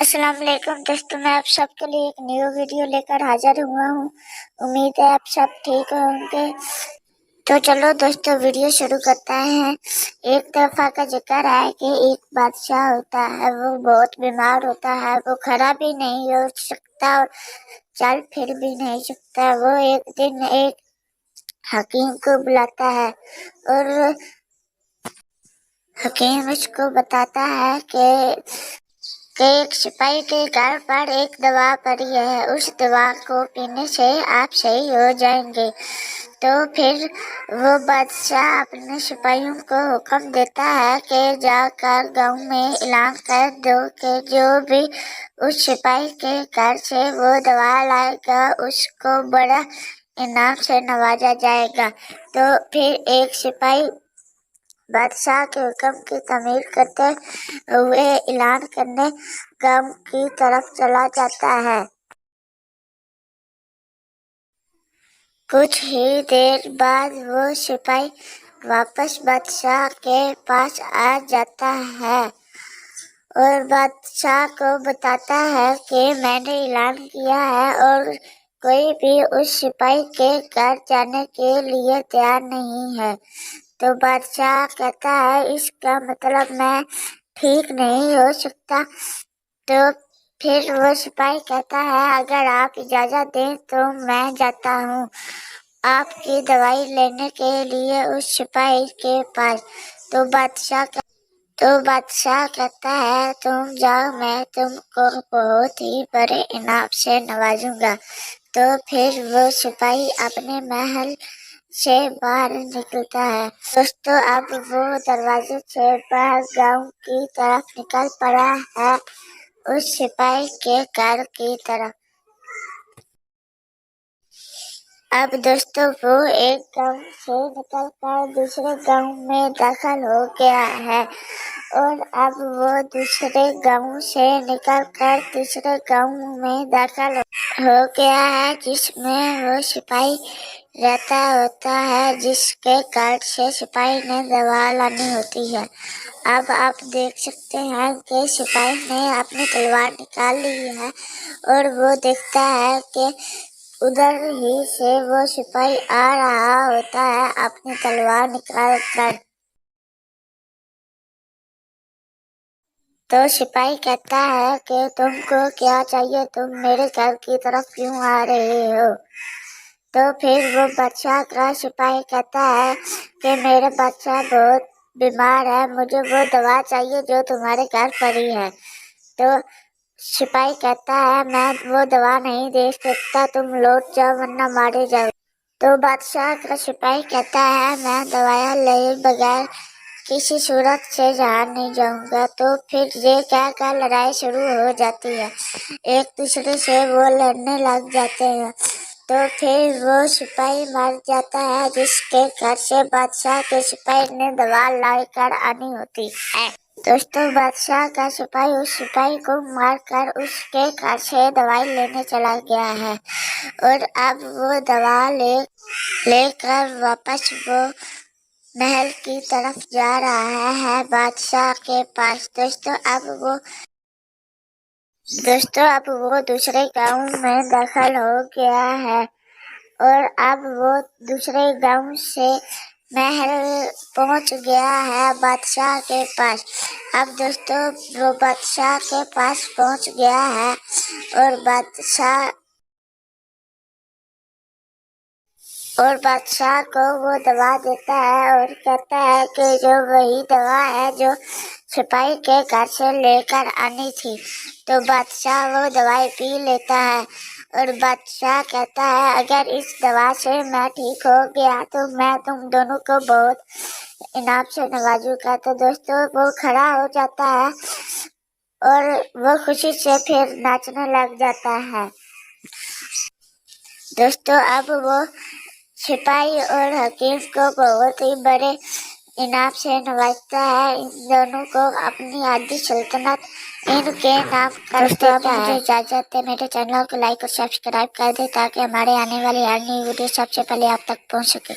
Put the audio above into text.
अस्सलाम वालेकुम दोस्तों, मैं आप सबके लिए एक न्यू वीडियो लेकर हाजिर हुआ हूँ। उम्मीद है आप सब ठीक होंगे। तो चलो दोस्तों वीडियो शुरू करते हैं। एक दफा का जिक्र है कि एक बादशाह होता है, वो बहुत बीमार होता है। वो खड़ा भी नहीं हो सकता और चल फिर भी नहीं सकता। वो एक दिन एक हकीम को बुलाता है और हकीम उसको बताता है कि एक सिपाही के घर पर एक दवा पड़ी है, उस दवा को पीने से आप सही हो जाएंगे। तो फिर वो बादशाह अपने सिपाहियों को हुक्म देता है कि जाकर गांव में ऐलान कर दो कि जो भी उस सिपाही के घर से वो दवा लाएगा उसको बड़ा इनाम से नवाजा जाएगा। तो फिर एक सिपाही बादशाह के हुक्म की तामील करते हुए ऐलान करने गांव की तरफ चला जाता है। कुछ ही देर बाद वो सिपाही वापस बादशाह के पास आ जाता है और बादशाह को बताता है कि मैंने ऐलान किया है और कोई भी उस सिपाही के घर जाने के लिए तैयार नहीं है। तो बादशाह कहता है इसका मतलब मैं ठीक नहीं हो सकता। तो फिर वो सिपाही कहता है अगर आप इजाजत दें तो मैं जाता हूँ आपकी दवाई लेने के लिए उस सिपाही के पास। तो बादशाह कहता है तुम जाओ, मैं तुमको बहुत ही बड़े इनाम से नवाजूंगा। तो फिर वो सिपाही अपने महल से बाहर निकलता है। दोस्तों अब वो दरवाजे से बाहर गांव की तरफ निकल पड़ा है, उस सिपाही के घर की तरफ। अब दोस्तों वो एक गांव से निकलकर दूसरे गांव में दाखिल हो गया है और अब वो दूसरे गांव से निकलकर तीसरे गांव में दाखिल हो गया है जिसमें वो सिपाही रहता होता है, जिसके घर से सिपाही ने दवा लानी होती है। अब आप देख सकते हैं कि सिपाही ने अपनी तलवार निकाल ली है और वो देखता है कि उधर ही से वो सिपाही आ रहा होता है अपनी तलवार निकाल कर। तो सिपाही कहता है कि तुमको क्या चाहिए, तुम मेरे घर की तरफ क्यों आ रहे हो। तो फिर वो बादशाह का सिपाही कहता है कि मेरे बादशाह बहुत बीमार है, मुझे वो दवा चाहिए जो तुम्हारे घर पड़ी है। तो सिपाही कहता है मैं वो दवा नहीं दे सकता, तुम लौट जाओ वरना मारे जाओ। तो बादशाह का सिपाही कहता है मैं दवाया ले बगैर किसी सूरत से जहाँ नहीं जाऊंगा। तो फिर ये कहकर लड़ाई शुरू हो जाती है, एक दूसरे से वो लड़ने लग जाते हैं। तो फिर वो सिपाही मर जाता है जिसके घर से बादशाह के सिपाही ने दवा लाकर आनी होती है। दोस्तों बादशाह का सिपाही उस सिपाही को मारकर उसके घर से दवाई लेने चला गया है और अब वो दवा लेकर वापस वो महल की तरफ जा रहा है बादशाह के पास। दोस्तों अब वो दूसरे गांव में दाखिल हो गया है और अब वो दूसरे गांव से महल पहुंच गया है बादशाह के पास। अब दोस्तों वो बादशाह के पास पहुंच गया है और बादशाह को वो दवा देता है और कहता है कि जो वही दवा है जो सिपाही के घर से लेकर आनी थी। तो बादशाह वो दवाई पी लेता है और बादशाह कहता है अगर इस दवा से मैं ठीक हो गया तो मैं तुम दोनों को बहुत इनाम से नवाजूंगा। तो दोस्तों वो खड़ा हो जाता है और वो खुशी से फिर नाचने लग जाता है। दोस्तों अब वो सिपाही और हकीम को बहुत ही बड़े इनाम से नवाजता है, इन दोनों को अपनी आधी सल्तनत इनके नाम कर देता है। मुझे इजाजत है, मेरे चैनल को लाइक और सब्सक्राइब कर दे ताकि हमारे आने वाली हर नई वीडियो सबसे पहले आप तक पहुंच सके।